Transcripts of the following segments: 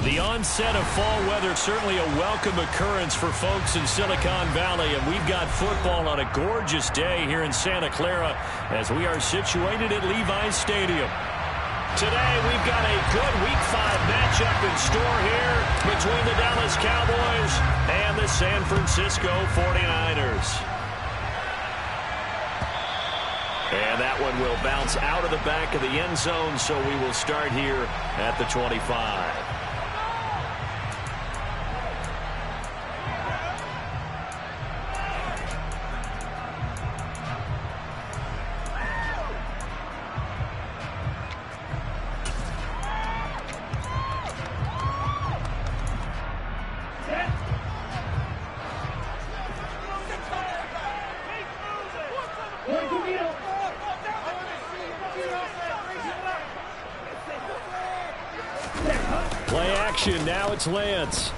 The onset of fall weather, certainly a welcome occurrence for folks in Silicon Valley, and we've got football on a gorgeous day here in Santa Clara as we are situated at Levi's Stadium. Today, we've got a good Week 5 matchup in store here between the Dallas Cowboys and the San Francisco 49ers. And that one will bounce out of the back of the end zone, so we will start here at the 25. Play action, now it's Lance.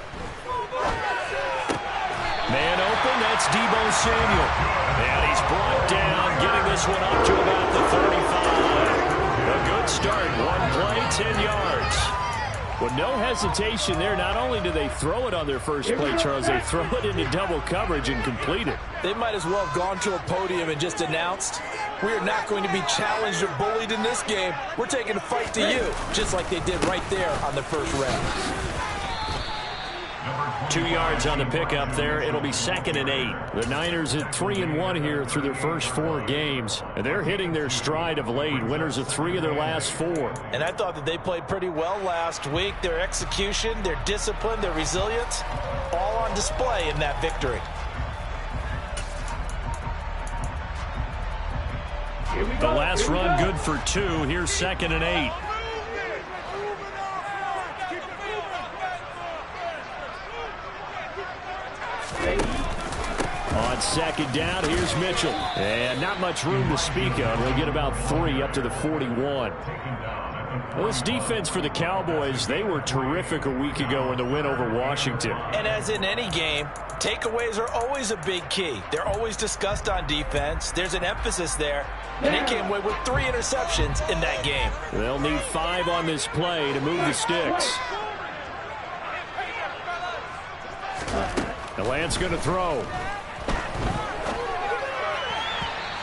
Man open, that's Deebo Samuel. And he's brought down, getting this one up to about the 35. A good start, one play, 10 yards. Well, no hesitation there. Not only do they throw it on their first play, Charles, they throw it into double coverage and complete it. They might as well have gone to a podium and just announced, we are not going to be challenged or bullied in this game. We're taking a fight to you, just like they did right there on the first round. 2 yards on the pickup there. It'll be 2nd and 8. The Niners at 3-1 here through their first 4 games. And they're hitting their stride of late. Winners of 3 of their last 4. And I thought that they played pretty well last week. Their execution, their discipline, their resilience, all on display in that victory. The last run good for 2. Here's 2nd and 8. On 2nd down, here's Mitchell. And not much room to speak of. They'll get about 3 up to the 41. Well, this defense for the Cowboys, they were terrific a week ago in the win over Washington. And as in any game, takeaways are always a big key. They're always discussed on defense. There's an emphasis there. And they came away with 3 interceptions in that game. They'll need 5 on this play to move the sticks. The Lance going to throw.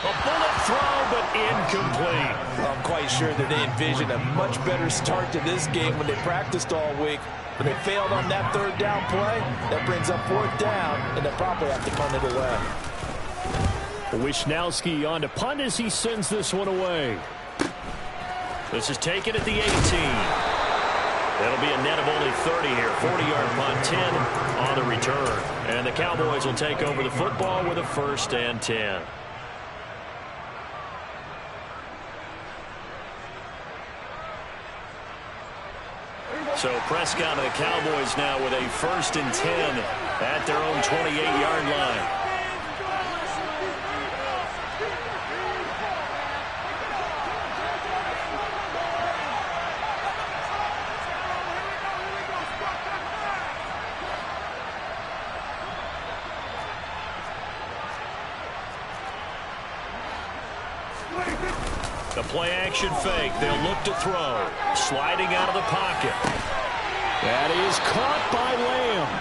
A bullet throw, but incomplete. I'm quite sure that they envisioned a much better start to this game when they practiced all week. But they failed on that 3rd down play. That brings up 4th down, and they'll probably have to punt it away. Wishnowski on to punt as he sends this one away. This is taken at the 18. That'll be a net of only 30 here. 40-yard punt, 10 on the return. And the Cowboys will take over the football with a 1st and 10. So Prescott and the Cowboys now with a 1st and 10 at their own 28-yard line. The play-action fake. They'll look to throw. Sliding out of the pocket. That is caught by Lamb.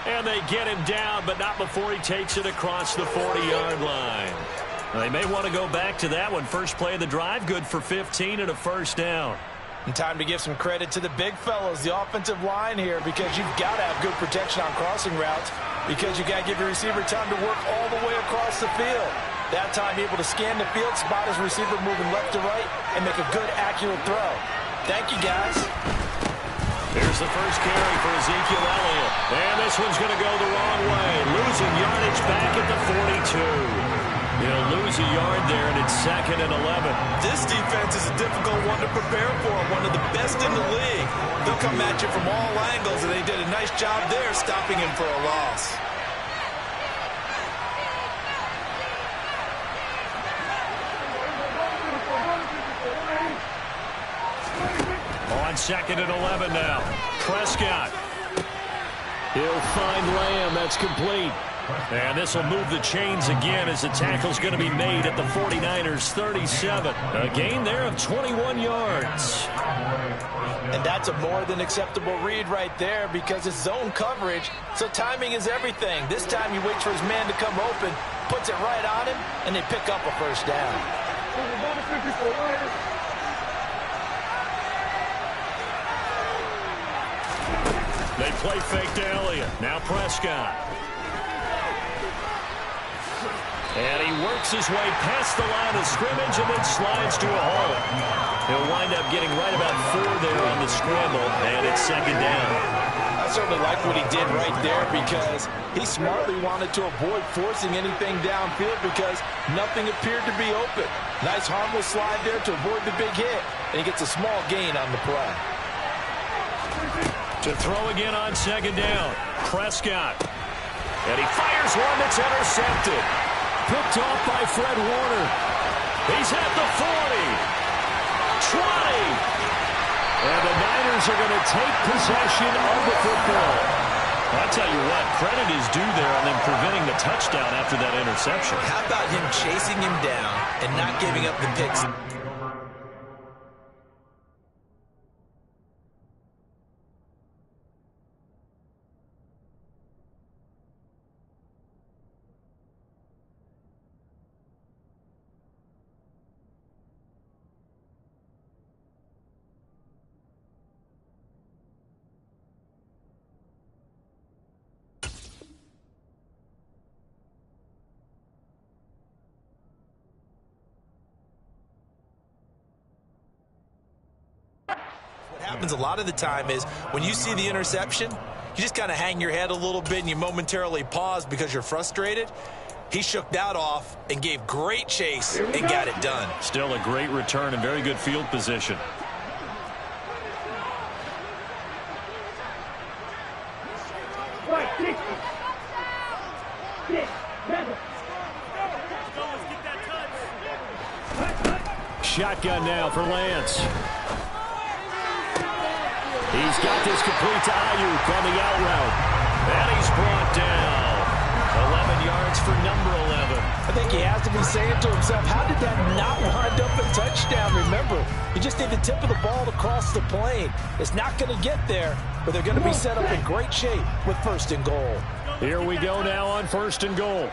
And they get him down, but not before he takes it across the 40-yard line. Now, they may want to go back to that one. First play of the drive, good for 15 and a 1st down. And time to give some credit to the big fellows, the offensive line here, because you've got to have good protection on crossing routes, because you've got to give your receiver time to work all the way across the field. That time able to scan the field, spot his receiver moving left to right, and make a good, accurate throw. Thank you, guys. Here's the first carry for Ezekiel Elliott. And this one's going to go the wrong way. Losing yardage back at the 42. He'll lose a yard there, and it's 2nd and 11. This defense is a difficult one to prepare for, one of the best in the league. They'll come at you from all angles, and they did a nice job there stopping him for a loss. On 2nd and 11 now. Prescott. He'll find Lamb. That's complete. And this will move the chains again as the tackle's going to be made at the 49ers 37. A gain there of 21 yards. And that's a more than acceptable read right there because it's zone coverage, so timing is everything. This time he waits for his man to come open, puts it right on him, and they pick up a first down. They play fake to Elliott. Now Prescott. And he works his way past the line of scrimmage and then slides to a hole. He'll wind up getting right about 4 there on the scramble, and it's second down. I certainly like what he did right there because he smartly wanted to avoid forcing anything downfield because nothing appeared to be open. Nice harmless slide there to avoid the big hit, and he gets a small gain on the play. To throw again on second down, Prescott. And he fires one that's intercepted. Picked off by Fred Warner. He's at the 40. 20. And the Niners are going to take possession of the football. I'll tell you what, credit is due there on them preventing the touchdown after that interception. How about him chasing him down and not giving up the picks? Happens a lot of the time is when you see the interception, you just kind of hang your head a little bit and you momentarily pause because you're frustrated. He shook that off and gave great chase and got it done. Still a great return and very good field position. Shotgun now for Lance. He's got this complete to Ayuk on the out route. And he's brought down. 11 yards for number 11. I think he has to be saying to himself, how did that not wind up a touchdown? Remember, you just need the tip of the ball to cross the plane. It's not going to get there, but they're going to be set up in great shape with first and goal. Here we go now on first and goal.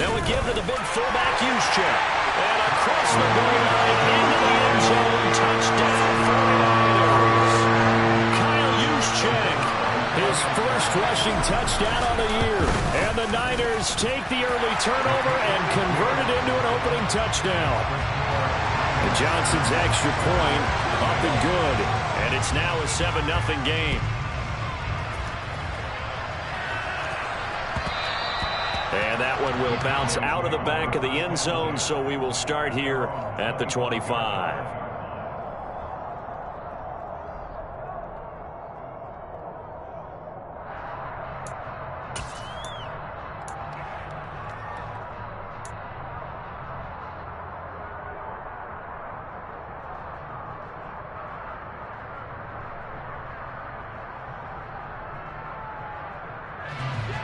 They'll give to the big fullback Juszczyk. And across the goal line into the end zone. Touchdown for the Niners. Kyle Juszczyk, his first rushing touchdown on the year. And the Niners take the early turnover and convert it into an opening touchdown. And Johnson's extra point up and good. And it's now a 7-0 game. And that one will bounce out of the back of the end zone, so we will start here at the 25.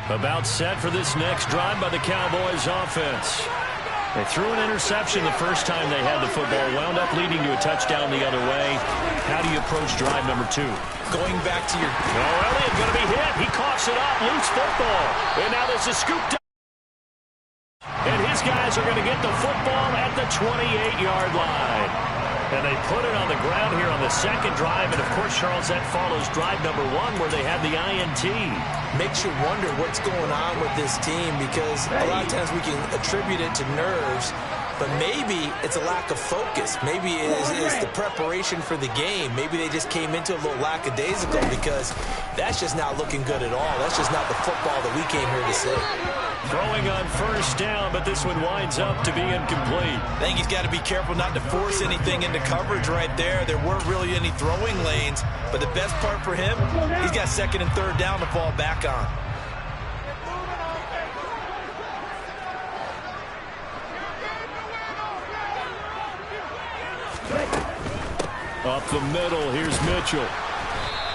About set for this next drive by the Cowboys offense. They threw an interception the first time they had the football, wound up leading to a touchdown the other way. How do you approach drive number 2? Going back to your... Oh, Elliott going to be hit. He coughs it up, loose football. And now there's a scoop down. And his guys are going to get the football at the 28-yard line. And they put it on the ground here on the second drive. And, of course, Charles, that follows drive number 1 where they had the INT. Makes you wonder what's going on with this team because a lot of times we can attribute it to nerves, but maybe it's a lack of focus. Maybe it is the preparation for the game. Maybe they just came into a little lackadaisical because that's just not looking good at all. That's just not the football that we came here to see. Throwing on first down, but this one winds up to be incomplete. I think he's got to be careful not to force anything into coverage right there. There weren't really any throwing lanes, but the best part for him, he's got second and third down to fall back on. Up the middle, here's Mitchell.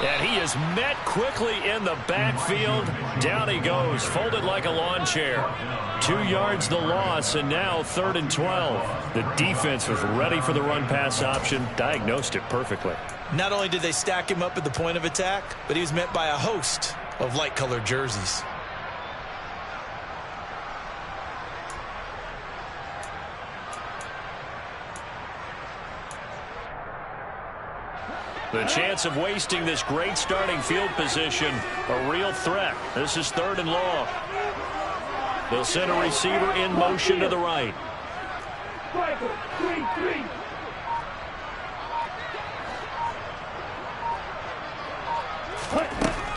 And he is met quickly in the backfield. Down he goes, folded like a lawn chair. 2 yards the loss, and now 3rd and 12. The defense was ready for the run-pass option, diagnosed it perfectly. Not only did they stack him up at the point of attack, but he was met by a host of light-colored jerseys. The chance of wasting this great starting field position, a real threat. This is 3rd and long. They'll send a receiver in motion to the right.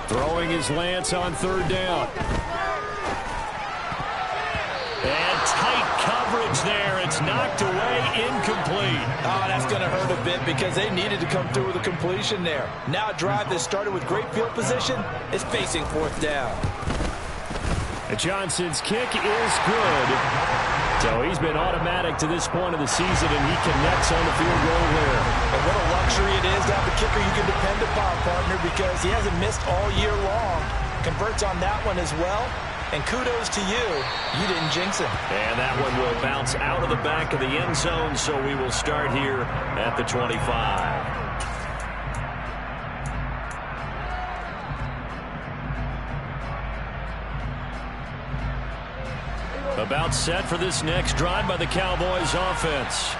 Throwing his Lance on 3rd down. And tight coverage there. It's knocked away, incomplete. Oh, that's going to hurt a bit because they needed to come through with a completion there. Now a drive that started with great field position is facing 4th down. Johnson's kick is good. So he's been automatic to this point of the season, and he connects on the field goal there. And what a luxury it is to have a kicker you can depend upon, partner, because he hasn't missed all year long. Converts on that one as well. And kudos to you. You didn't jinx him. And that one will bounce out of the back of the end zone, so we will start here at the 25. About set for this next drive by the Cowboys offense.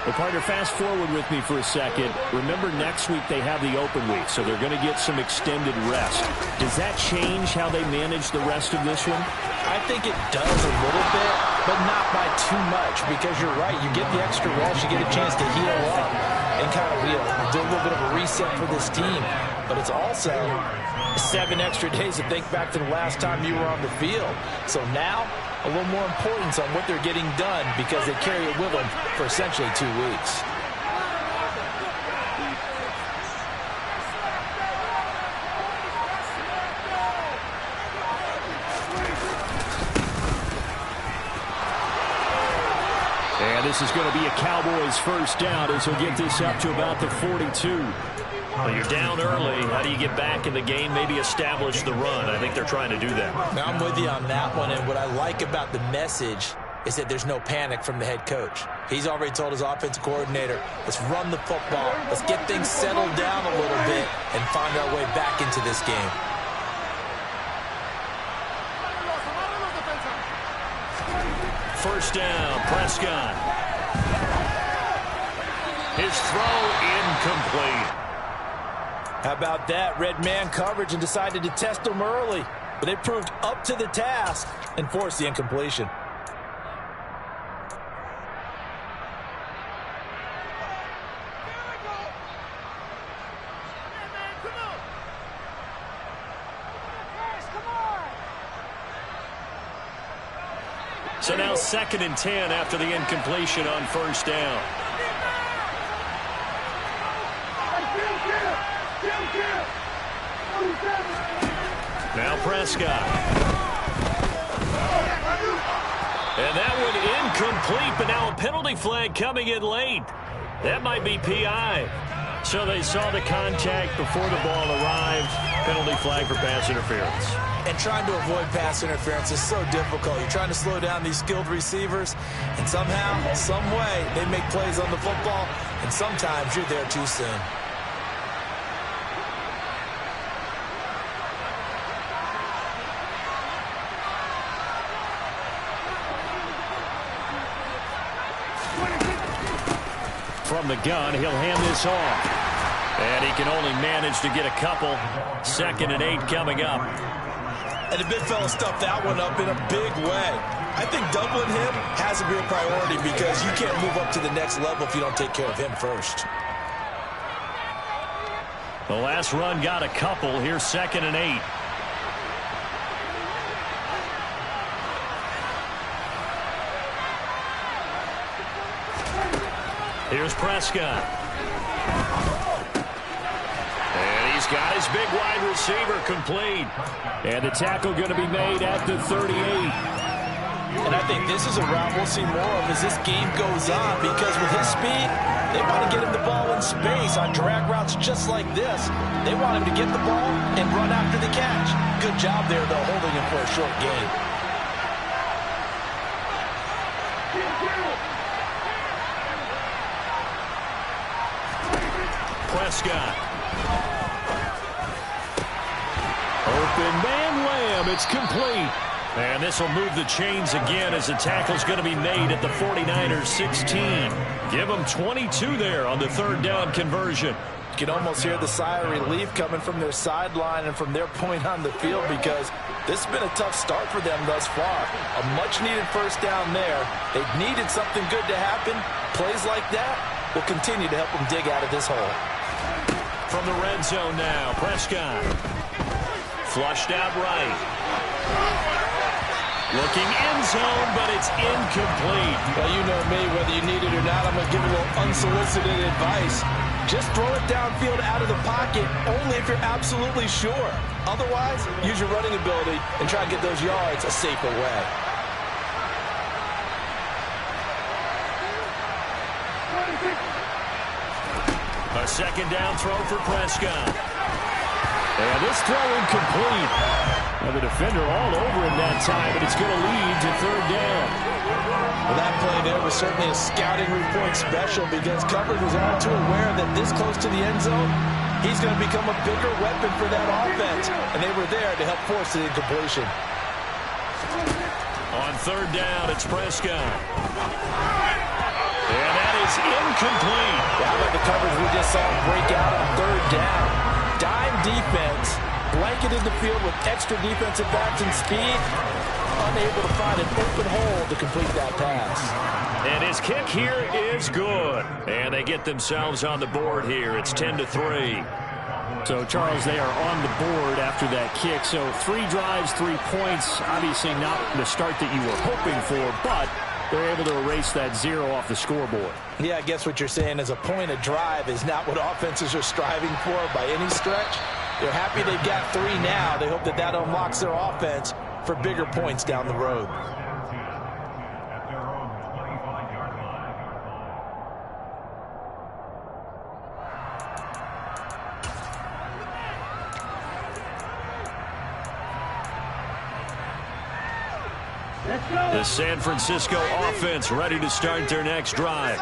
Well, partner, fast forward with me for a second. Remember, next week they have the open week, so they're going to get some extended rest. Does that change how they manage the rest of this one? I think it does a little bit, but not by too much, because you're right. You get the extra rest, you get a chance to heal up and kind of do a little bit of a reset for this team. But it's also 7 extra days to think back to the last time you were on the field. So now, a little more importance on what they're getting done because they carry it with them for essentially 2 weeks. And this is going to be a Cowboys first down as he'll get this up to about the 42. Well, you're down early. How do you get back in the game, maybe establish the run? I think they're trying to do that. Now, I'm with you on that one, and what I like about the message is that there's no panic from the head coach. He's already told his offensive coordinator, let's run the football, let's get things settled down a little bit and find our way back into this game. First down, Prescott. His throw incomplete. How about that? Red man coverage and decided to test him early. But they proved up to the task and forced the incompletion. So now 2nd and 10 after the incompletion on first down. Now Prescott. And that one incomplete, but now a penalty flag coming in late. That might be PI. So they saw the contact before the ball arrived. Penalty flag for pass interference. And trying to avoid pass interference is so difficult. You're trying to slow down these skilled receivers, and somehow, some way, they make plays on the football, and sometimes you're there too soon. From the gun, he'll hand this off. And he can only manage to get a couple. 2nd and 8 coming up. And the big fella stuffed that one up in a big way. I think doubling him has a real priority because you can't move up to the next level if you don't take care of him first. The last run got a couple. Here's 2nd and 8. Here's Prescott. And he's got his big wide receiver complete. And the tackle going to be made at the 38. And I think this is a route we'll see more of as this game goes on because with his speed, they want to get him the ball in space on drag routes just like this. They want him to get the ball and run after the catch. Good job there, though, holding him for a short gain. Prescott. Open man Lamb. It's complete. And this will move the chains again as the tackle's going to be made at the 49ers 16. Give them 22 there on the third down conversion. You can almost hear the sigh of relief coming from their sideline and from their point on the field, because this has been a tough start for them thus far. A much-needed first down there. They've needed something good to happen. Plays like that will continue to help them dig out of this hole. From the red zone now, Prescott. Flushed out right. Looking end zone, but it's incomplete. Well, you know me, whether you need it or not, I'm going to give a little unsolicited advice. Just throw it downfield out of the pocket, only if you're absolutely sure. Otherwise, use your running ability and try to get those yards a safer way. A second down throw for Prescott. And this throw incomplete. And the defender all over him that time, but it's going to lead to third down. Well, that play there was certainly a scouting report special, because coverage was all too aware that this close to the end zone, he's going to become a bigger weapon for that offense. And they were there to help force the incompletion. On third down, it's Prescott. And that is incomplete. How about the coverage we just saw break out on third down? Dime defense, blanketed the field with extra defensive backs and speed, unable to find an open hole to complete that pass. And his kick here is good. And they get themselves on the board here. It's 10-3. So, Charles, they are on the board after that kick. So 3 drives, 3 points. Obviously not the start that you were hoping for, but they're able to erase that 0 off the scoreboard. Yeah, I guess what you're saying is a point a drive is not what offenses are striving for by any stretch. They're happy they've got 3 now. They hope that that unlocks their offense for bigger points down the road. The San Francisco offense ready to start their next drive.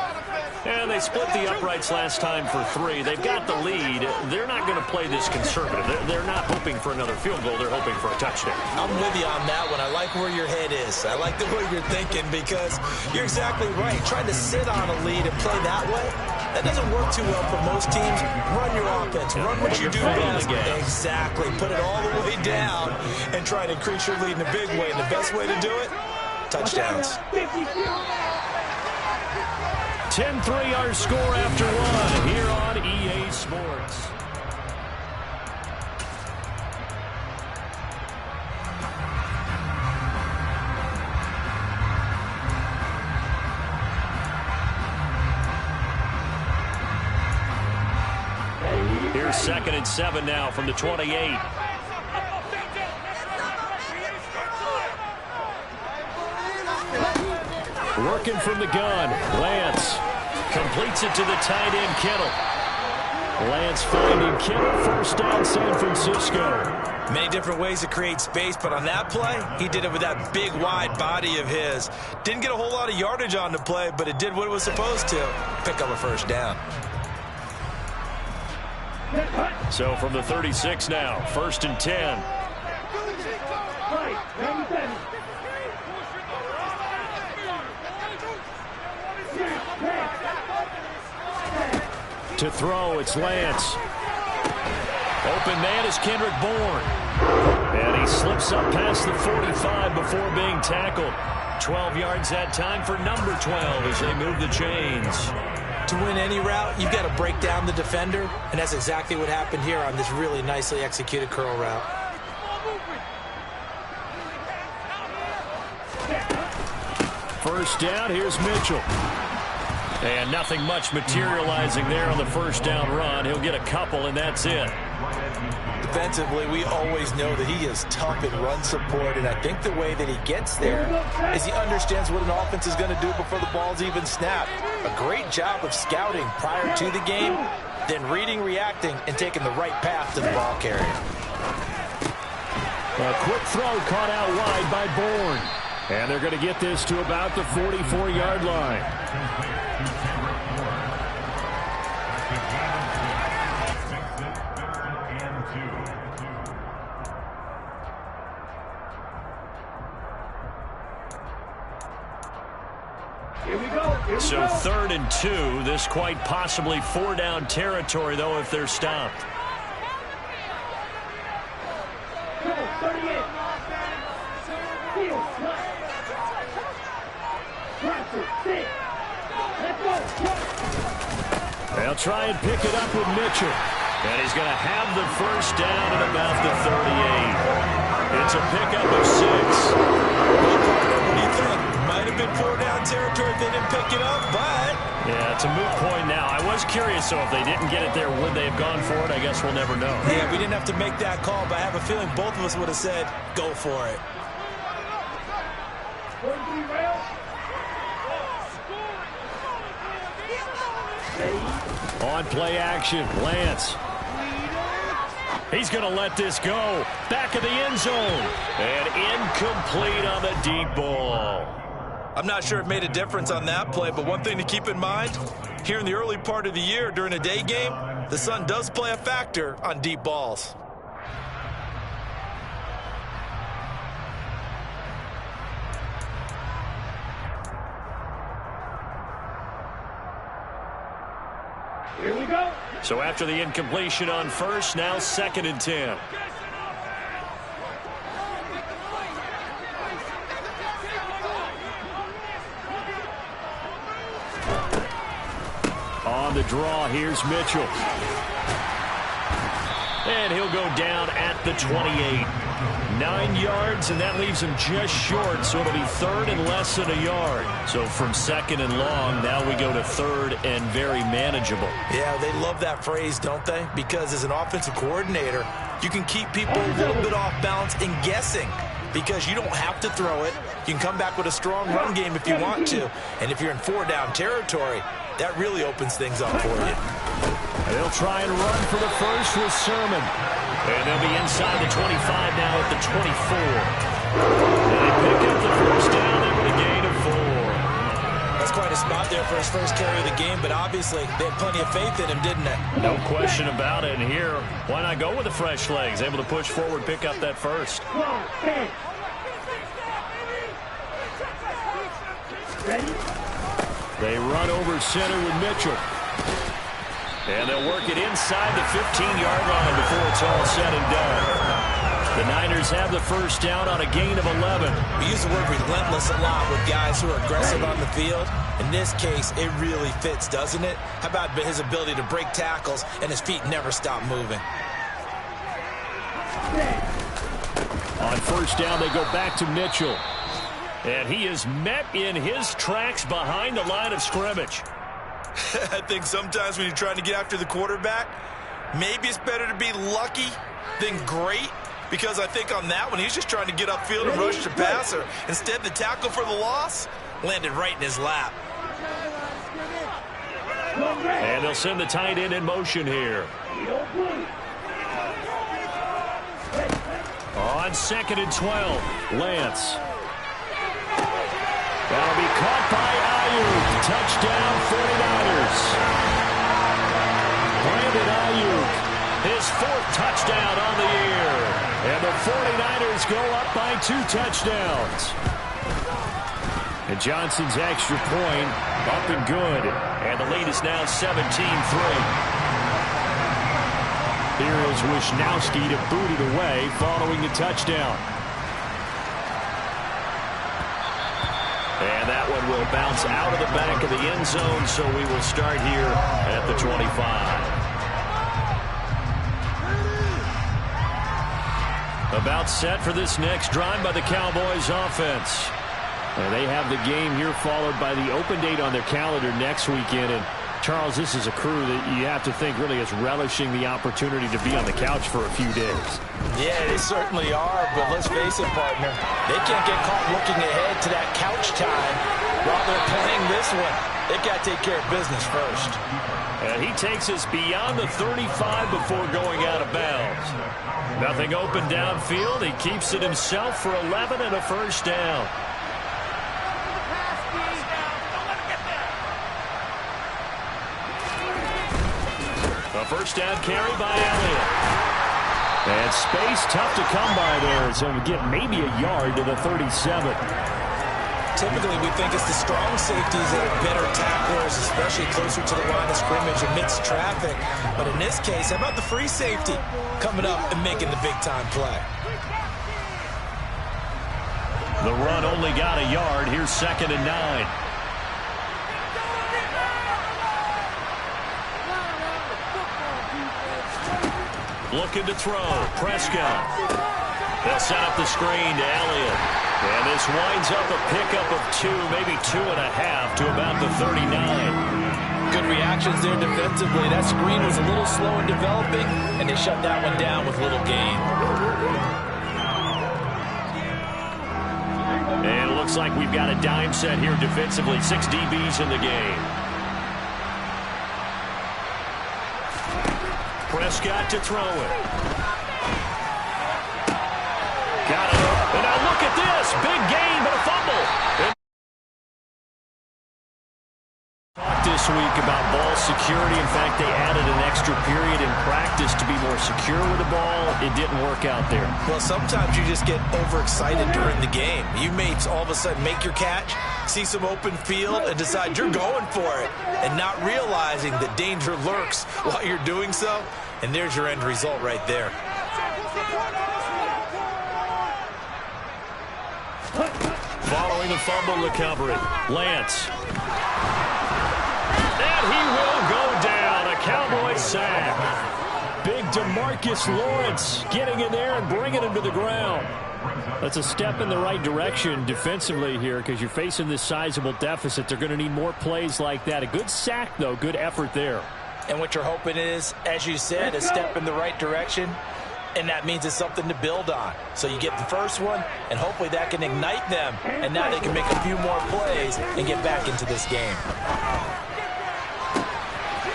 And they split the uprights last time for 3. They've got the lead. They're not going to play this conservative. They're not hoping for another field goal. They're hoping for a touchdown. I'm with you on that one. I like where your head is. I like the way you're thinking, because you're exactly right. Trying to sit on a lead and play that way, that doesn't work too well for most teams. Run your offense. Run what you do best. Exactly. Put it all the way down and try to increase your lead in a big way. And the best way to do it, touchdowns. 10-3 our score after 1 here on EA Sports. Here's 2nd and 7 now from the 28. Working from the gun, Lance completes it to the tight end, Kittle. Lance finding Kittle, first down, San Francisco. Many different ways to create space, but on that play, he did it with that big, wide body of his. Didn't get a whole lot of yardage on the play, but it did what it was supposed to. Pick up a first down. So from the 36 now, 1st and 10. To throw, it's Lance. Open man is Kendrick Bourne. And he slips up past the 45 before being tackled. 12 yards that time for number 12 as they move the chains. To win any route, you've got to break down the defender, and that's exactly what happened here on this really nicely executed curl route. First down, here's Mitchell. And nothing much materializing there on the first down run. He'll get a couple, and that's it. Defensively, we always know that he is tough in run support, and I think the way that he gets there is he understands what an offense is going to do before the ball's even snapped. A great job of scouting prior to the game, then reading, reacting, and taking the right path to the ball carrier. A quick throw caught out wide by Bourne. And they're going to get this to about the 44-yard line. So 3rd and 2. This quite possibly 4-down territory, though, if they're stopped. They'll try and pick it up with Mitchell. And he's going to have the first down at about the 38. It's a pickup of 6. What do you think? Might have been 4-down territory if they didn't pick it up, but... Yeah, it's a moot point now. I was curious, so if they didn't get it there, would they have gone for it? I guess we'll never know. Yeah, we didn't have to make that call, but I have a feeling both of us would have said, go for it. On play action, Lance. He's going to let this go. Back of the end zone. And incomplete on the deep ball. I'm not sure it made a difference on that play, but one thing to keep in mind, here in the early part of the year during a day game, the sun does play a factor on deep balls. Here we go. So after the incompletion on first, now 2nd and 10. On the draw, here's Mitchell. And he'll go down at the 28. 9 yards, and that leaves him just short, so it'll be 3rd and less than a yard. So from 2nd and long, now we go to 3rd and very manageable. Yeah, they love that phrase, don't they? Because as an offensive coordinator, you can keep people a little bit off balance and guessing because you don't have to throw it. You can come back with a strong run game if you want to. And if you're in 4-down territory, that really opens things up for you. They'll try and run for the first with Sermon. And they'll be inside the 25 now at the 24. And they pick up the first down there with a gain of 4. That's quite a spot there for his first carry of the game, but obviously they had plenty of faith in him, didn't they? No question about it. And here, why not go with the fresh legs? Able to push forward, pick up that first. They run over center with Mitchell. And they'll work it inside the 15-yard line before it's all said and done. The Niners have the first down on a gain of 11. We use the word relentless a lot with guys who are aggressive on the field. In this case, it really fits, doesn't it? How about his ability to break tackles and his feet never stop moving? On first down, they go back to Mitchell. And he is met in his tracks behind the line of scrimmage. I think sometimes when you're trying to get after the quarterback, maybe it's better to be lucky than great, because I think on that one, he's just trying to get upfield and rush the passer. Instead, the tackle for the loss landed right in his lap. And they'll send the tight end in motion here. On 2nd and 12, Lance. That'll be caught by Ayuk. Touchdown, 49ers. Brandon Ayuk, his 4th touchdown on the year. And the 49ers go up by 2 touchdowns. And Johnson's extra point up and good. And the lead is now 17-3. Here is Wisnowski to boot it away following the touchdown. And that one will bounce out of the back of the end zone, so we will start here at the 25. About set for this next drive by the Cowboys offense. And they have the game here followed by the open date on their calendar next weekend. And Charles, this is a crew that you have to think really is relishing the opportunity to be on the couch for a few days. Yeah, they certainly are, but let's face it, partner. They can't get caught looking ahead to that couch time while they're playing this one. They've got to take care of business first. And he takes us beyond the 35 before going out of bounds. Nothing open downfield. He keeps it himself for 11 and a first down. first down carry by Elliott. And space tough to come by there, so we get maybe a yard to the 37. Typically, we think it's the strong safeties that are better tacklers, especially closer to the line of scrimmage amidst traffic. But in this case, how about the free safety coming up and making the big-time play? The run only got a yard. Here's 2nd and 9. Looking to throw. Prescott. They'll set up the screen to Elliott. And this winds up a pickup of 2, maybe 2.5 to about the 39. Good reactions there defensively. That screen was a little slow in developing, and they shut that one down with little gain. And it looks like we've got a dime set here defensively. 6 DBs in the game. Prescott to throw it. Got it. And now look at this. Big gain, but a fumble. Talked this week about ball security. In fact, they added an extra period in practice to be more secure with the ball. It didn't work out there. Well, sometimes you just get overexcited during the game. You may all of a sudden make your catch, see some open field, and decide you're going for it, and not realizing that danger lurks while you're doing so. And there's your end result right there. Following the fumble recovery, Lance. And he will go down. A Cowboy sack. Big DeMarcus Lawrence getting in there and bringing him to the ground. That's a step in the right direction defensively here because you're facing this sizable deficit. They're going to need more plays like that. A good sack, though. Good effort there. And what you're hoping is, as you said, a step in the right direction. And that means it's something to build on. So you get the first one, and hopefully that can ignite them. And now they can make a few more plays and get back into this game.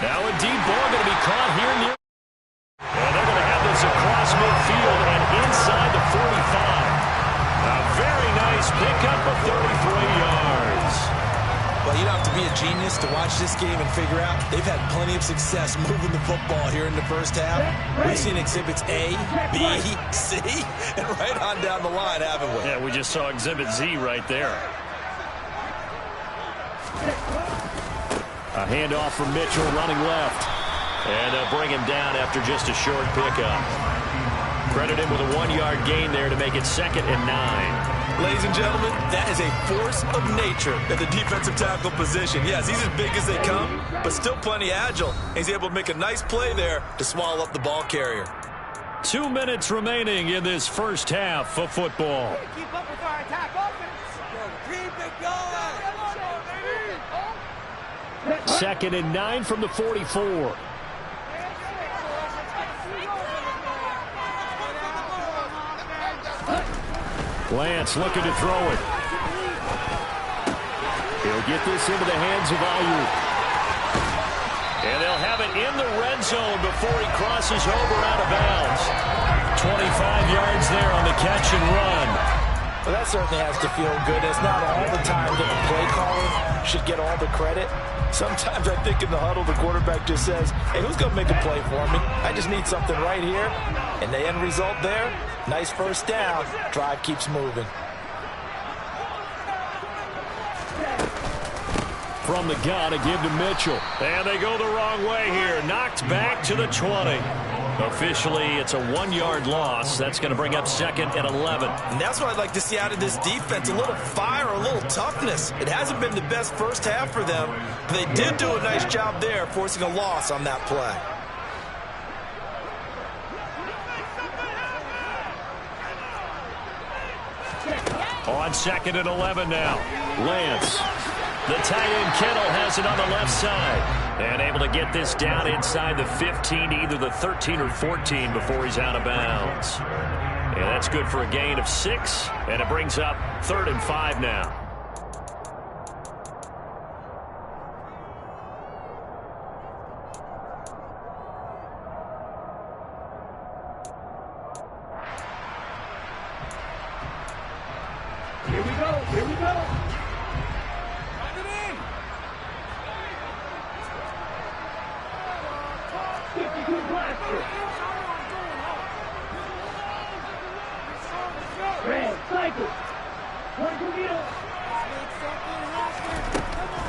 Now a deep ball going to be caught here near. And they're going to have this across midfield and inside the 45. A very nice pickup of 33 yards. Well, you don't have to be a genius to watch this game and figure out they've had plenty of success moving the football here in the first half. We've seen exhibits A, B, C, and right on down the line, haven't we? Yeah, we just saw exhibit Z right there. A handoff from Mitchell running left. And they'll bring him down after just a short pickup. Credit him with a 1-yard gain there to make it 2nd and 9. Ladies and gentlemen, that is a force of nature at the defensive tackle position. Yes, he's as big as they come, but still plenty agile. He's able to make a nice play there to swallow up the ball carrier. 2 minutes remaining in this first half of football. Keep up with our attack offense. Keep it going. 2nd and 9 from the 44. Lance looking to throw it. He'll get this into the hands of Ayuk. And they'll have it in the red zone before he crosses over out of bounds. 25 yards there on the catch and run. Well, that certainly has to feel good. It's not all the time that the play caller should get all the credit. Sometimes I think in the huddle, the quarterback just says, hey, who's going to make a play for me? I just need something right here. And the end result there, nice first down. Drive keeps moving. From the gun, a give to Mitchell. And they go the wrong way here. Knocked back to the 20. Officially, it's a 1-yard loss. That's going to bring up 2nd and 11. And that's what I'd like to see out of this defense. A little fire, a little toughness. It hasn't been the best first half for them, but they did do a nice job there, forcing a loss on that play. On 2nd and 11 now. Lance. The tight end Kittle has it on the left side. And able to get this down inside the 15 to either the 13 or 14 before he's out of bounds. And that's good for a gain of 6. And it brings up 3rd and 5 now. Here we go. Here we go. Run it in. Red, cycle.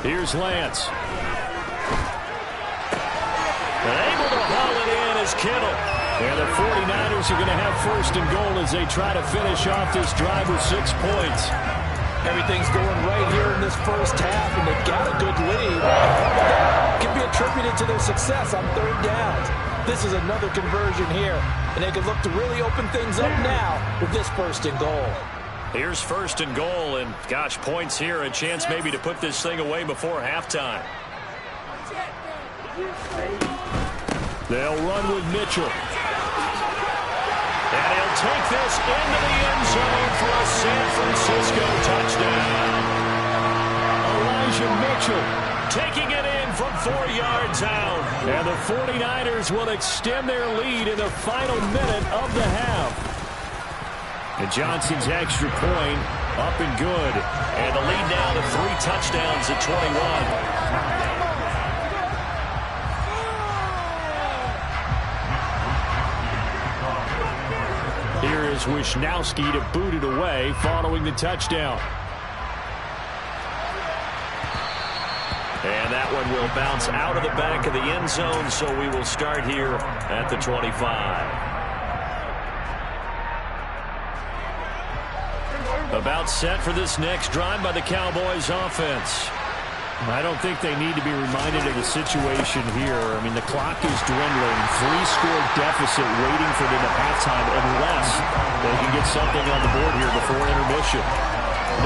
Here's Lance. And able to haul it in is Kittle. And the 49ers are going to have first and goal as they try to finish off this drive with 6 points. Everything's going right here in this first half, and they've got a good lead. That can be attributed to their success on third downs. This is another conversion here, and they can look to really open things up now with this first and goal. Here's first and goal, and gosh, points here, a chance maybe to put this thing away before halftime. They'll run with Mitchell. And he'll take this into the end zone for a San Francisco touchdown. Elijah Mitchell taking it in from 4 yards out. And the 49ers will extend their lead in the final minute of the half. And Johnson's extra point up and good. And the lead now to 3 touchdowns at 21. Here is Wisnowski to boot it away following the touchdown. And that one will bounce out of the back of the end zone, so we will start here at the 25. About set for this next drive by the Cowboys offense. I don't think they need to be reminded of the situation here. I mean, the clock is dwindling. 3-score deficit waiting for them at halftime unless they can get something on the board here before intermission.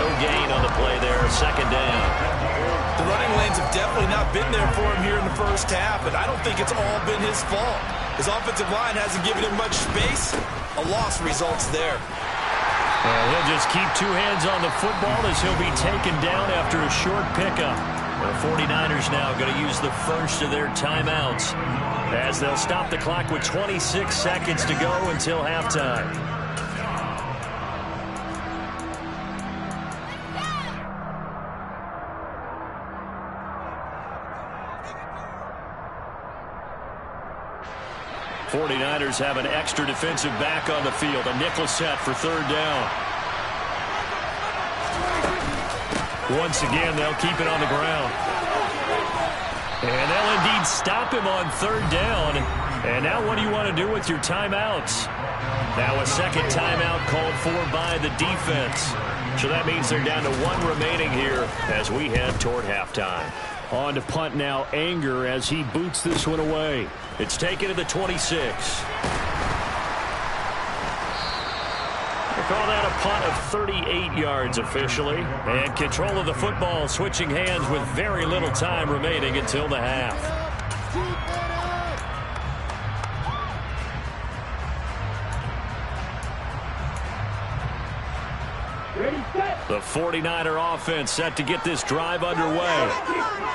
No gain on the play there. Second down. The running lanes have definitely not been there for him here in the first half, and I don't think it's all been his fault. His offensive line hasn't given him much space. A loss results there. And he'll just keep 2 hands on the football as he'll be taken down after a short pickup. The 49ers now going to use the first of their timeouts as they'll stop the clock with 26 seconds to go until halftime. '49ers have an extra defensive back on the field. A nickel set for third down. Once again, they'll keep it on the ground. And they'll indeed stop him on third down. And now what do you want to do with your timeouts? Now a second timeout called for by the defense. So that means they're down to 1 remaining here as we head toward halftime. On to punt now, Anger, as he boots this one away. It's taken to the 26. We'll call that a punt of 38 yards officially. And control of the football switching hands with very little time remaining until the half. The 49er offense set to get this drive underway.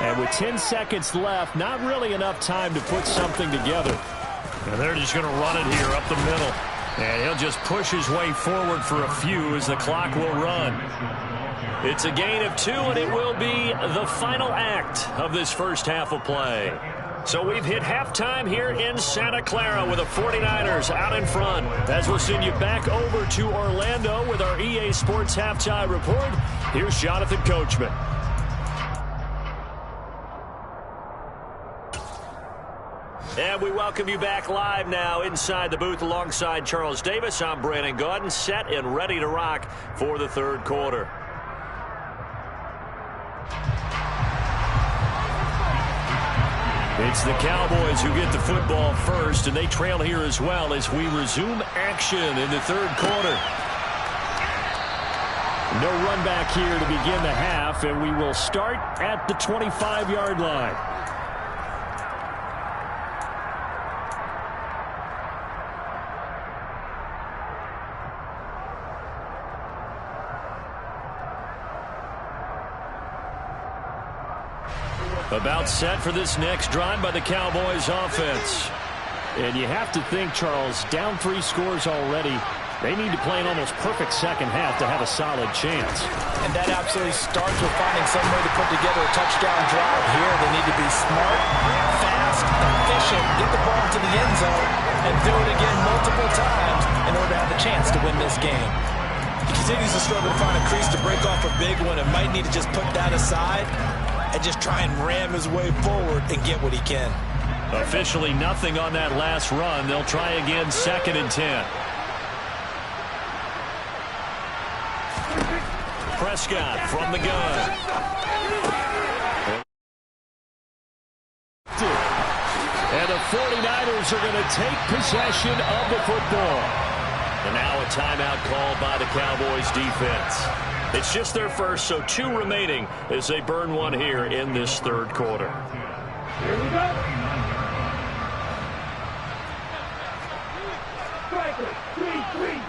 And with 10 seconds left, not really enough time to put something together. And they're just going to run it here up the middle. And he'll just push his way forward for a few as the clock will run. It's a gain of 2, and it will be the final act of this first half of play. So we've hit halftime here in Santa Clara with the 49ers out in front. As we'll send you back over to Orlando with our EA Sports Halftime Report, here's Jonathan Coachman. And we welcome you back live now inside the booth alongside Charles Davis. I'm Brandon Gaudin, set and ready to rock for the third quarter. It's the Cowboys who get the football first, and they trail here as well as we resume action in the third quarter. No run back here to begin the half, and we will start at the 25-yard line. About set for this next drive by the Cowboys offense. And you have to think, Charles, down 3 scores already. They need to play an almost perfect second half to have a solid chance. And that absolutely starts with finding some way to put together a touchdown drive here. They need to be smart, fast, and efficient, get the ball into the end zone, and do it again multiple times in order to have a chance to win this game. He continues to struggle to find a crease to break off a big one and might need to just put that aside and just try and ram his way forward and get what he can. Officially nothing on that last run. They'll try again, 2nd and 10. Prescott from the gun. And the 49ers are going to take possession of the football. And now a timeout called by the Cowboys defense. It's just their first, so 2 remaining as they burn one here in this 3rd quarter. Here we go. Striker, 3-3.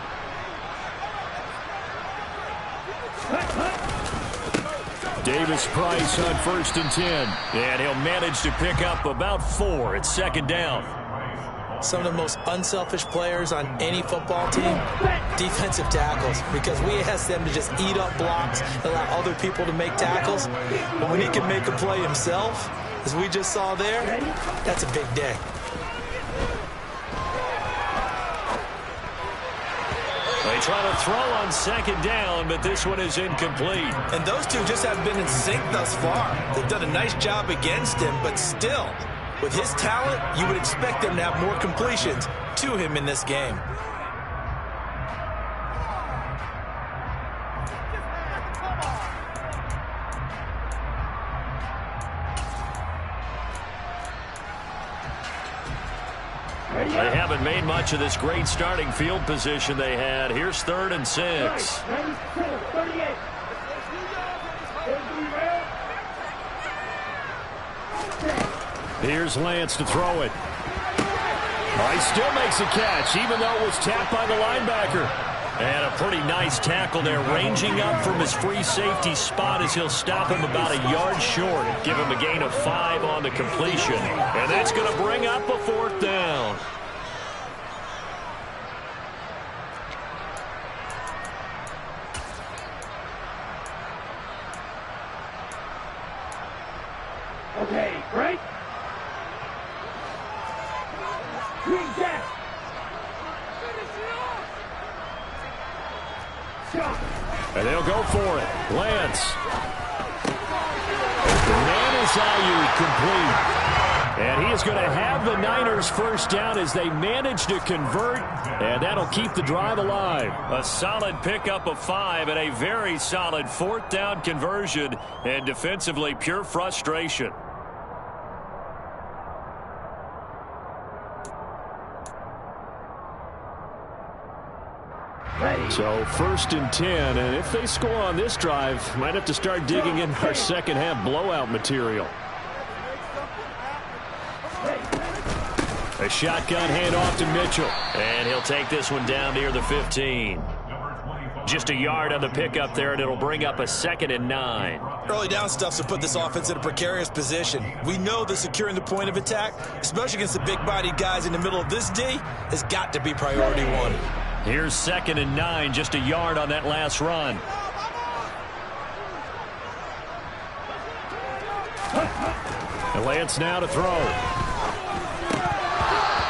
Davis Price on 1st and 10. And he'll manage to pick up about 4 at 2nd down. Some of the most unselfish players on any football team, defensive tackles, because we ask them to just eat up blocks and allow other people to make tackles. But when he can make a play himself, as we just saw there, that's a big day. They try to throw on 2nd down, but this one is incomplete. And those two just have been in sync thus far. They've done a nice job against him, but still, with his talent, you would expect them to have more completions to him in this game. They haven't made much of this great starting field position they had. Here's 3rd and 6. 38. Here's Lance to throw it. He still makes a catch, even though it was tapped by the linebacker. And a pretty nice tackle there, ranging up from his free safety spot as he'll stop him about a yard short. Give him a gain of 5 on the completion. And that's going to bring up a 4th down. Okay, break. Green jack. And they'll go for it. Lance. The man is Ayuk, complete. And he is going to have the Niners first down as they manage to convert, and that'll keep the drive alive. A solid pickup of 5 and a very solid 4th down conversion, and defensively pure frustration. So 1st and 10, and if they score on this drive, might have to start digging in our second half blowout material. A shotgun handoff to Mitchell. And he'll take this one down near the 15. Just a yard on the pickup there, and it'll bring up a 2nd and 9. Early down stuff's to put this offense in a precarious position. We know that securing the point of attack, especially against the big-bodied guys in the middle of this D, has got to be priority 1. Here's 2nd and 9, just a yard on that last run. And Lance now to throw.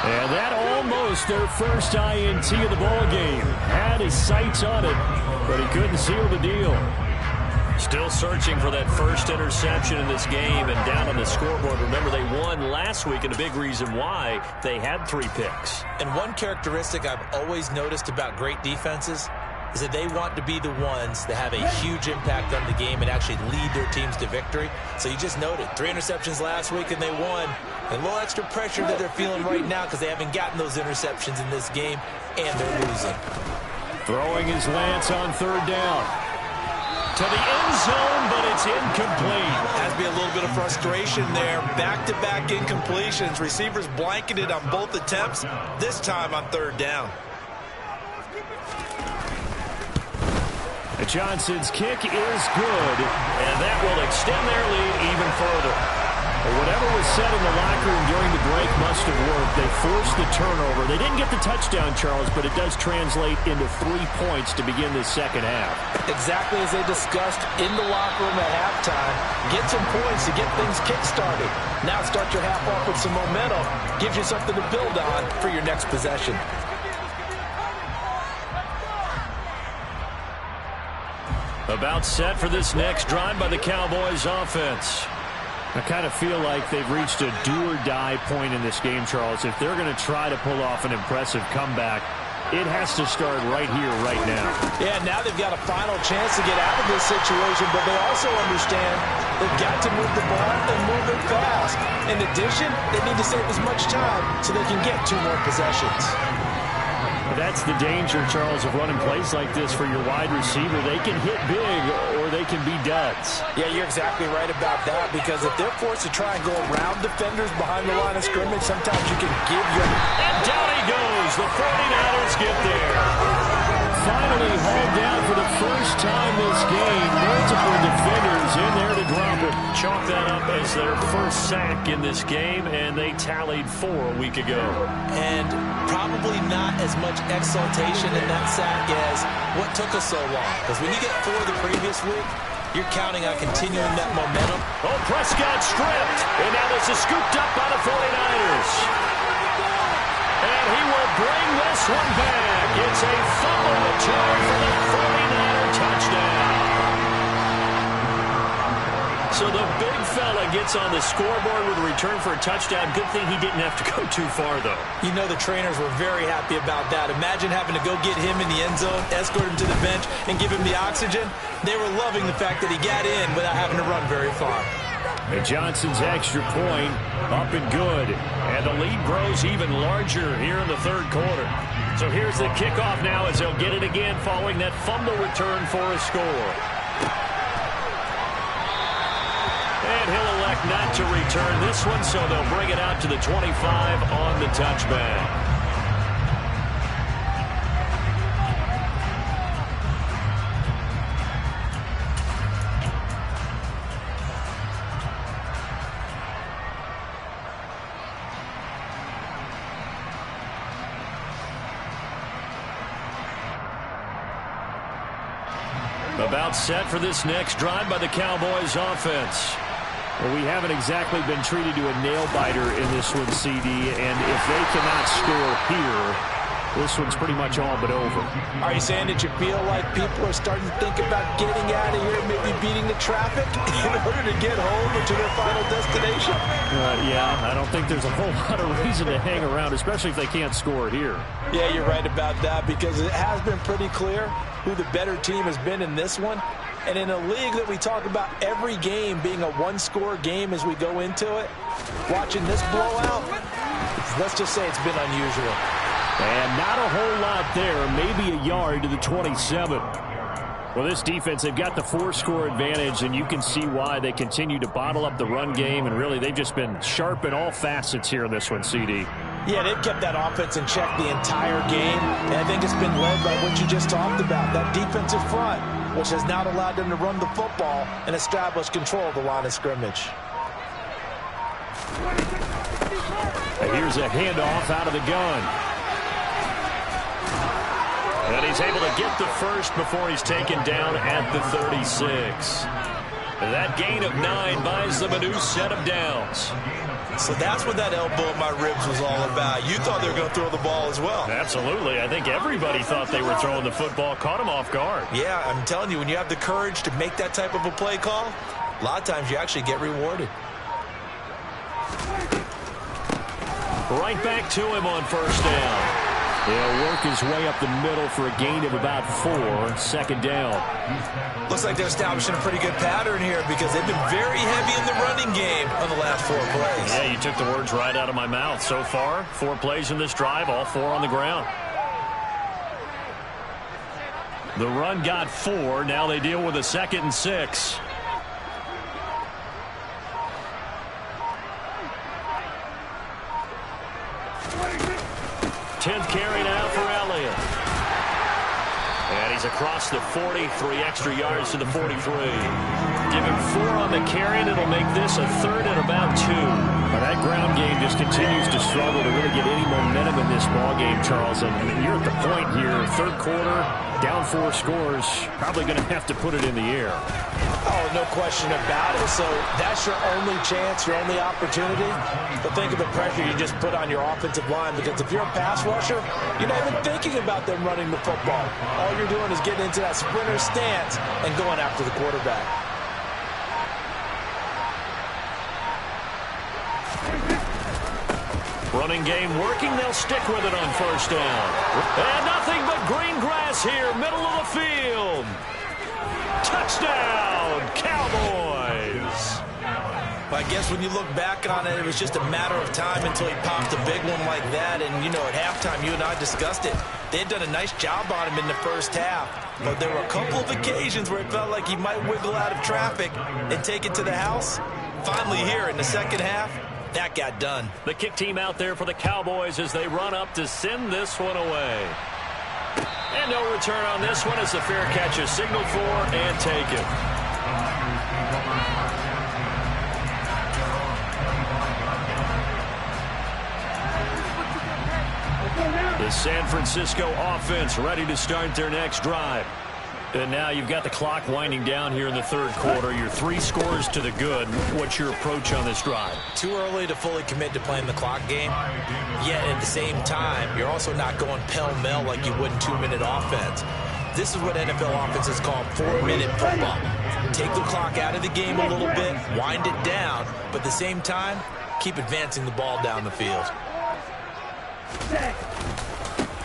And that almost their first INT of the ball game. Had his sights on it, but he couldn't seal the deal. Still searching for that first interception in this game and down on the scoreboard. Remember, they won last week, and a big reason why they had 3 picks. And one characteristic I've always noticed about great defenses is that they want to be the ones that have a huge impact on the game and actually lead their teams to victory. So you just noted 3 interceptions last week and they won. And a little extra pressure that they're feeling right now because they haven't gotten those interceptions in this game and they're losing. Throwing his Lance on 3rd down. To the end zone, but it's incomplete. Has to be a little bit of frustration there. Back-to-back incompletions. Receivers blanketed on both attempts, this time on 3rd down. Johnson's kick is good. And that will extend their lead even further. Whatever was said in the locker room during the break must have worked. They forced the turnover. They didn't get the touchdown, Charles, but it does translate into 3 points to begin this second half. Exactly as they discussed in the locker room at halftime. Get some points to get things kick-started. Now start your half off with some momentum. Gives you something to build on for your next possession. About set for this next drive by the Cowboys offense. I kind of feel like they've reached a do-or-die point in this game, Charles. If they're going to try to pull off an impressive comeback, it has to start right here, right now. Yeah, now they've got a final chance to get out of this situation, but they also understand they've got to move the ball and move it fast. In addition, they need to save as much time so they can get 2 more possessions. That's the danger, Charles, of running plays like this for your wide receiver. They can hit big or they can be duds. Yeah, you're exactly right about that, because if they're forced to try and go around defenders behind the line of scrimmage, sometimes you can give your... And down he goes. The 49ers get there. Finally hauled down for the first time this game. Multiple defenders in there to drop it. Chalk that up as their first sack in this game, and they tallied 4 a week ago. And probably not as much exultation in that sack as what took us so long. Because when you get 4 the previous week, you're counting on continuing that momentum. Oh, Prescott stripped. And now this is scooped up by the 49ers. And he will bring this one back. It's a fumble return for the 49er touchdown. So the big fella gets on the scoreboard with a return for a touchdown. Good thing he didn't have to go too far, though. You know the trainers were very happy about that. Imagine having to go get him in the end zone, escort him to the bench, and give him the oxygen. They were loving the fact that he got in without having to run very far. And Johnson's extra point up and good. And the lead grows even larger here in the third quarter. So here's the kickoff now as they'll get it again following that fumble return for a score. And he'll elect not to return this one, so they'll bring it out to the 25 on the touchback. About set for this next drive by the Cowboys offense. Well, we haven't exactly been treated to a nail-biter in this one, CD, and if they cannot score here, this one's pretty much all but over. Are you saying that you feel like people are starting to think about getting out of here, maybe beating the traffic in order to get home or to their final destination? Yeah, I don't think there's a whole lot of reason to hang around, especially if they can't score here. Yeah, you're right about that, because it has been pretty clear who the better team has been in this one. And in a league that we talk about every game being a one-score game as we go into it, watching this blowout, let's just say it's been unusual. And not a whole lot there, maybe a yard to the 27. Well, this defense, they've got the 4-score advantage, and you can see why they continue to bottle up the run game, and really they've just been sharp in all facets here in this one, CD. Yeah, they've kept that offense in check the entire game, and I think it's been led by what you just talked about, that defensive front, which has not allowed them to run the football and establish control of the line of scrimmage. And here's a handoff out of the gun. And he's able to get the first before he's taken down at the 36. That gain of 9 buys them a new set of downs. So that's what that elbow in my ribs was all about. You thought they were going to throw the ball as well. Absolutely. I think everybody thought they were throwing the football. Caught him off guard. Yeah, I'm telling you, when you have the courage to make that type of a play call, a lot of times you actually get rewarded. Right back to him on first down. He'll work his way up the middle for a gain of about 4. Second down. Looks like they're establishing a pretty good pattern here, because they've been very heavy in the running game on the last 4 plays. Yeah, you took the words right out of my mouth. So far, 4 plays in this drive, all 4 on the ground. The run got 4. Now they deal with a 2nd and 6. Tenth carry now for Elliott. And he's across the 40, 3 extra yards to the 43. Give him 4 on the carry, and it'll make this a 3rd and about 2. But that ground game just continues to struggle to really get any momentum in this ball game, Charles. And you're at the point here, third quarter, down 4 scores, probably going to have to put it in the air. Oh, no question about it. So that's your only chance, your only opportunity. But think of the pressure you just put on your offensive line, because if you're a pass rusher, you're not even thinking about them running the football. All you're doing is getting into that sprinter stance and going after the quarterback. Running game working. They'll stick with it on first down. And nothing but green grass here, middle of the field. Touchdown, Cowboys. I guess when you look back on it, it was just a matter of time until he popped a big one like that. And, you know, at halftime, you and I discussed it. They had done a nice job on him in the first half. But there were a couple of occasions where it felt like he might wiggle out of traffic and take it to the house. Finally here in the second half, that got done. The kick team out there for the Cowboys as they run up to send this one away. And no return on this one as the fair catch is signaled for and taken. The San Francisco offense ready to start their next drive. And now you've got the clock winding down here in the third quarter. You're 3 scores to the good. What's your approach on this drive? Too early to fully commit to playing the clock game. Yet at the same time, you're also not going pell-mell like you would in 2-minute offense. This is what NFL offenses call 4-minute football. Take the clock out of the game a little bit, wind it down, but at the same time, keep advancing the ball down the field.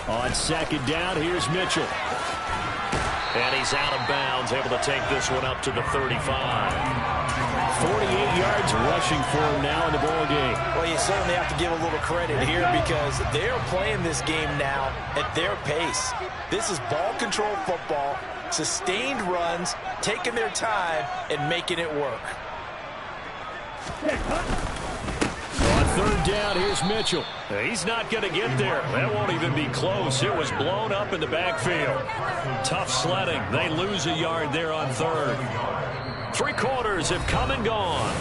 On second down, here's Mitchell. And he's out of bounds, able to take this one up to the 35. 48 yards rushing for him now in the ball game. Well, you certainly have to give a little credit here because they're playing this game now at their pace. This is ball control football, sustained runs, taking their time, and making it work. On third down, here's Mitchell. He's not going to get there. That won't even be close. It was blown up in the backfield. Tough sledding. They lose a yard there on third. 3 quarters have come and gone.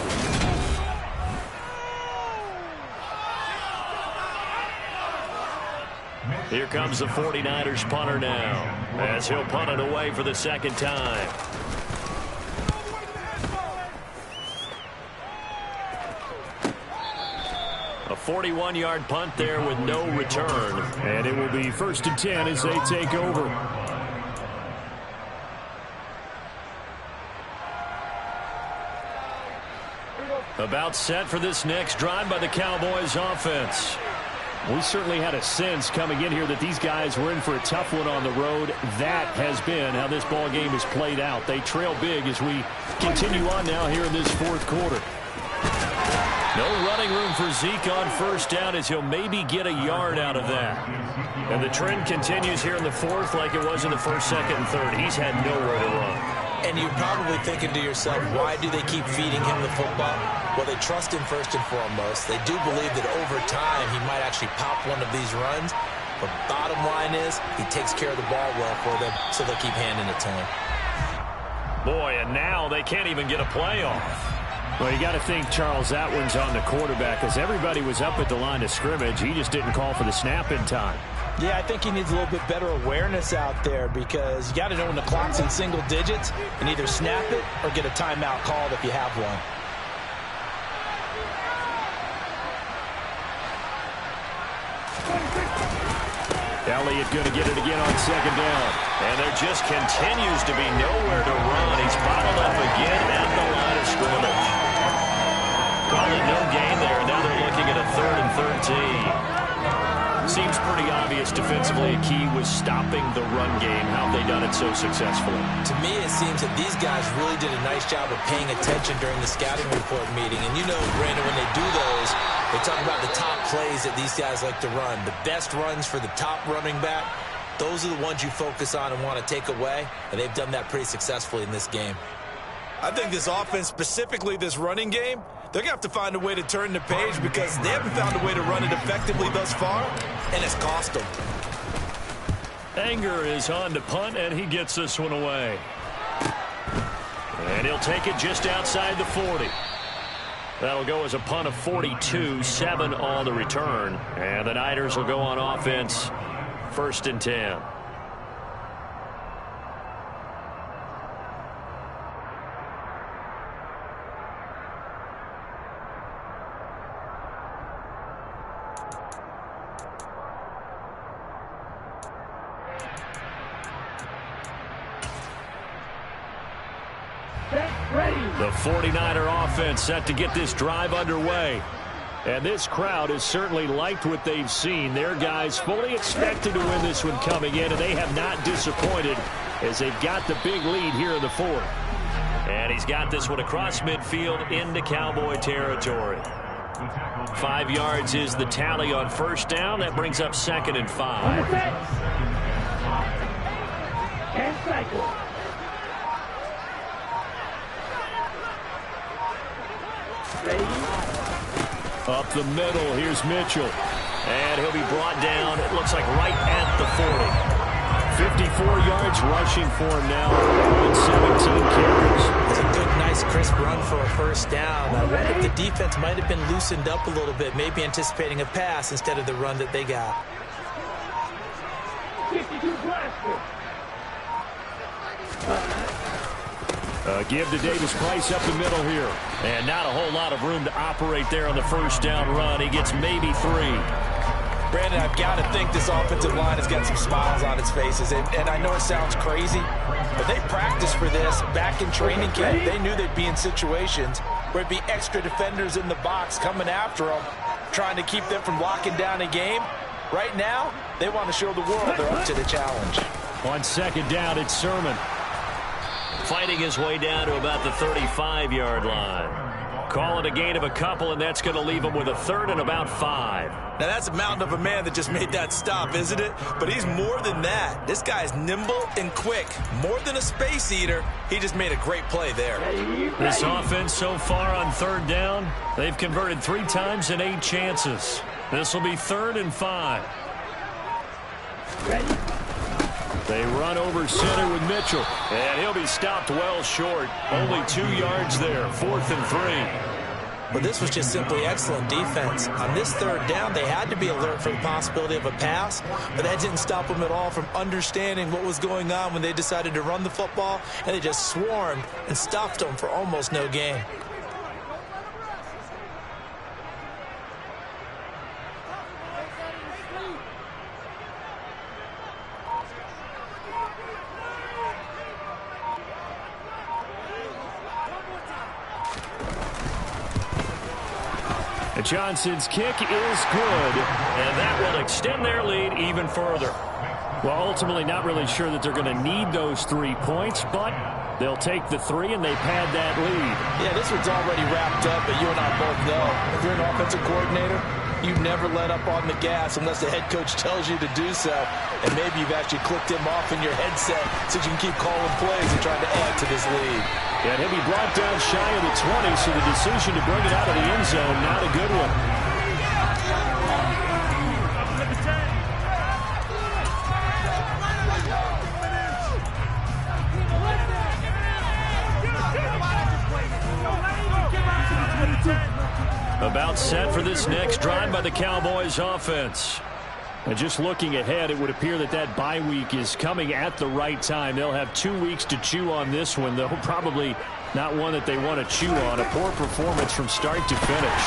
Here comes the 49ers punter now as he'll punt it away for the second time. A 41-yard punt there with no return. And it will be 1st and 10 as they take over. About set for this next drive by the Cowboys offense. We certainly had a sense coming in here that these guys were in for a tough one on the road. That has been how this ball game has played out. They trail big as we continue on now here in this 4th quarter. No running room for Zeke on first down as he'll maybe get a yard out of that. And the trend continues here in the 4th like it was in the 1st, 2nd, and 3rd. He's had nowhere to run. And you're probably thinking to yourself, why do they keep feeding him the football? Well, they trust him first and foremost. They do believe that over time he might actually pop one of these runs. But bottom line is he takes care of the ball well for them, so they'll keep handing it to him. Boy, and now they can't even get a play off. Well, you got to think, Charles, that one's on the quarterback because everybody was up at the line of scrimmage. He just didn't call for the snap in time. Yeah, I think he needs a little bit better awareness out there because you got to know when the clock's in single digits and either snap it or get a timeout called if you have one. Elliott going to get it again on second down. And there just continues to be nowhere to run. He's bottled up again at the line of scrimmage. Call it no gain there. Now they're looking at a 3rd and 13. Seems pretty obvious defensively a key was stopping the run game. How have they done it so successfully? To me, it seems that these guys really did a nice job of paying attention during the scouting report meeting. And you know, Brandon, when they do those, they talk about the top plays that these guys like to run. The best runs for the top running back, those are the ones you focus on and want to take away. And they've done that pretty successfully in this game. I think this offense, specifically this running game, they're going to have to find a way to turn the page because they haven't found a way to run it effectively thus far, and it's cost them. Anger is on to punt, and he gets this one away. And he'll take it just outside the 40. That'll go as a punt of 42, 7 on the return. And the Niners will go on offense, 1st and 10. The 49er offense set to get this drive underway. And this crowd has certainly liked what they've seen. Their guys fully expected to win this one coming in, and they have not disappointed as they've got the big lead here in the 4th. And he's got this one across midfield into Cowboy territory. 5 yards is the tally on 1st down. That brings up 2nd and 5. And cycle. Up the middle, here's Mitchell. And he'll be brought down, it looks like right at the 40. 54 yards rushing for him now on 17 carries. It's a good, nice, crisp run for a 1st down. I wonder if the defense might have been loosened up a little bit, maybe anticipating a pass instead of the run that they got. 52 blaster. Give to Davis Price up the middle here. And not a whole lot of room to operate there on the 1st down run. He gets maybe 3. Brandon, I've got to think this offensive line has got some smiles on its faces. And I know it sounds crazy, but they practiced for this back in training camp. They knew they'd be in situations where it'd be extra defenders in the box coming after them, trying to keep them from locking down a game. Right now, they want to show the world they're up to the challenge. On 2nd down, it's Sermon. Fighting his way down to about the 35-yard line. Call it a gain of a couple, and that's going to leave him with a 3rd and about 5. Now, that's a mountain of a man that just made that stop, isn't it? But he's more than that. This guy's nimble and quick. More than a space eater, he just made a great play there. This offense so far on 3rd down, they've converted 3 times in 8 chances. This will be 3rd and 5. Ready? They run over center with Mitchell, and he'll be stopped well short. Only 2 yards there, 4th and 3. But this was just simply excellent defense. On this 3rd down, they had to be alert for the possibility of a pass, but that didn't stop them at all from understanding what was going on when they decided to run the football, and they just swarmed and stuffed them for almost no gain. Johnson's kick is good, and that will extend their lead even further. Well, ultimately not really sure that they're going to need those 3 points, but they'll take the 3 and they pad that lead. Yeah, this one's already wrapped up, but you and I both know if you're an offensive coordinator, you never let up on the gas unless the head coach tells you to do so. And maybe you've actually clicked him off in your headset so you can keep calling plays and trying to add to this lead. And he'll be brought down shy of the 20, so the decision to bring it out of the end zone, not a good one. About set for this next drive by the Cowboys offense. And just looking ahead, it would appear that that bye week is coming at the right time. They'll have 2 weeks to chew on this one, though probably not one that they want to chew on. A poor performance from start to finish.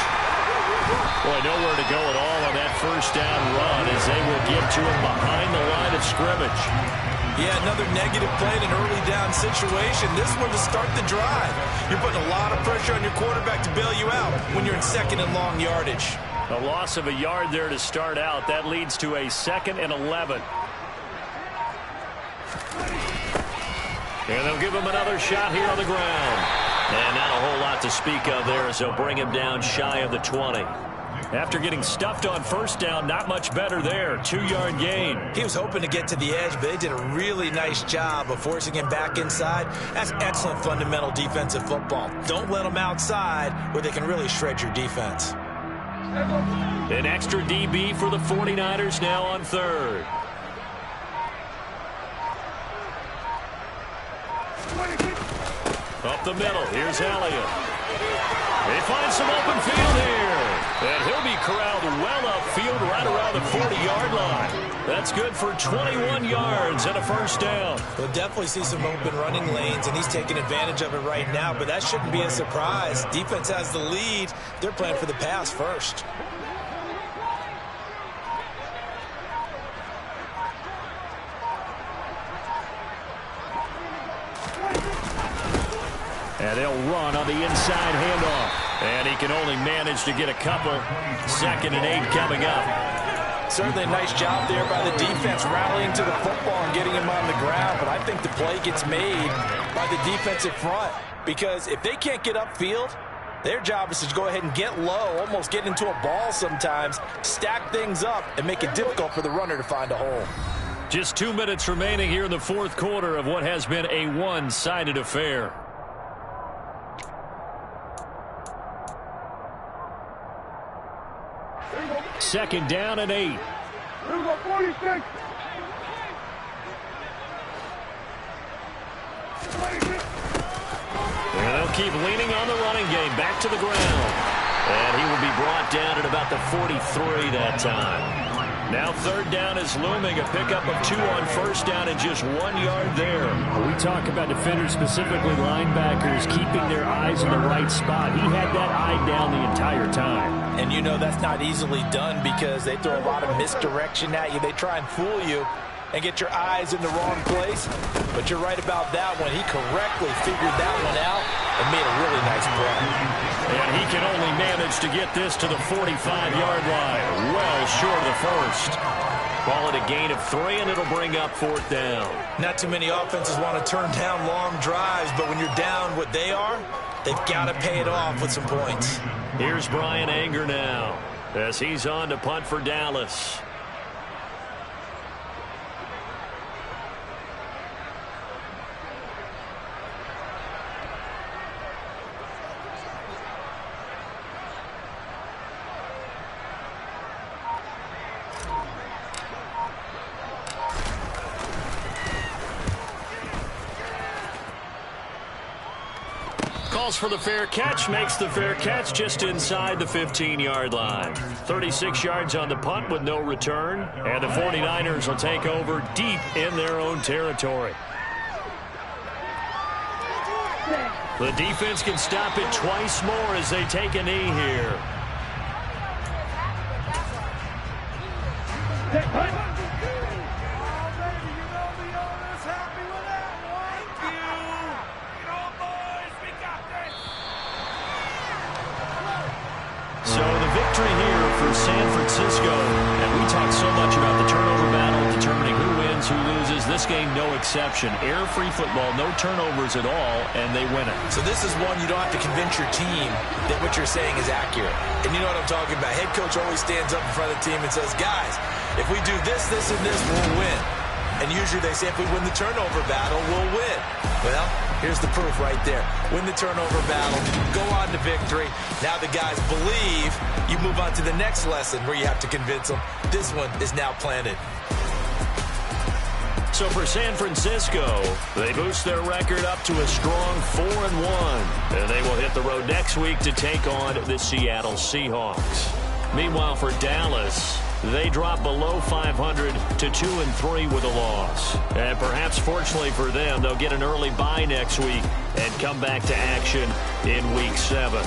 Boy, nowhere to go at all on that 1st down run as they will get to him behind the line of scrimmage. Yeah, another negative play in an early down situation. This one to start the drive. You're putting a lot of pressure on your quarterback to bail you out when you're in 2nd and long yardage. A loss of a yard there to start out. That leads to a 2nd and 11. And they'll give him another shot here on the ground. And not a whole lot to speak of there as they'll bring him down shy of the 20. After getting stuffed on 1st down, not much better there. 2-yard gain. He was hoping to get to the edge, but they did a really nice job of forcing him back inside. That's excellent fundamental defensive football. Don't let them outside where they can really shred your defense. An extra DB for the 49ers now on 3rd. Up the middle, here's Elliott. They find some open field here. And he'll be corralled well upfield right around the 40-yard line. That's good for 21 yards and a first down. We'll definitely see some open running lanes, and he's taking advantage of it right now, but that shouldn't be a surprise. Defense has the lead. They're playing for the pass first. And they'll run on the inside handoff. And he can only manage to get a couple. 2nd and 8 coming up. Certainly a nice job there by the defense rallying to the football and getting him on the ground. But I think the play gets made by the defensive front. Because if they can't get upfield, their job is to go ahead and get low, almost get into a ball sometimes, stack things up, and make it difficult for the runner to find a hole. Just 2 minutes remaining here in the 4th quarter of what has been a one-sided affair. Second down and 8. Here we go, 46. And they'll keep leaning on the running game. Back to the ground. And he will be brought down at about the 43 that time. Now 3rd down is looming. A pickup of 2 on 1st down and just 1 yard there. We talk about defenders, specifically linebackers, keeping their eyes in the right spot. He had that eye down the entire time. And you know that's not easily done because they throw a lot of misdirection at you. They try and fool you and get your eyes in the wrong place. But you're right about that one. He correctly figured that one out and made a really nice play. And he can only manage to get this to the 45-yard line. Well short of the first. Call it a gain of 3, and it'll bring up 4th down. Not too many offenses want to turn down long drives, but when you're down what they are, they've got to pay it off with some points. Here's Brian Anger now as he's on to punt for Dallas. Calls for the fair catch, makes the fair catch just inside the 15-yard line. 36 yards on the punt with no return, and the 49ers will take over deep in their own territory. The defense can stop it twice more as they take a knee here. So the victory here for San Francisco, and we talk so much about the turnover battle, determining who wins, who loses. This game, no exception. Error-free football, no turnovers at all, and they win it. So this is one you don't have to convince your team that what you're saying is accurate. And you know what I'm talking about. Head coach always stands up in front of the team and says, guys, if we do this, this, and this, we'll win. And usually they say if we win the turnover battle, we'll win. Well, here's the proof right there. Win the turnover battle, go on to victory. Now the guys believe. You move on to the next lesson where you have to convince them. This one is now planted. So for San Francisco, they boost their record up to a strong 4-1. And they will hit the road next week to take on the Seattle Seahawks. Meanwhile, for Dallas, they drop below 500 to 2-3 with a loss. And perhaps fortunately for them, they'll get an early bye next week and come back to action in Week 7.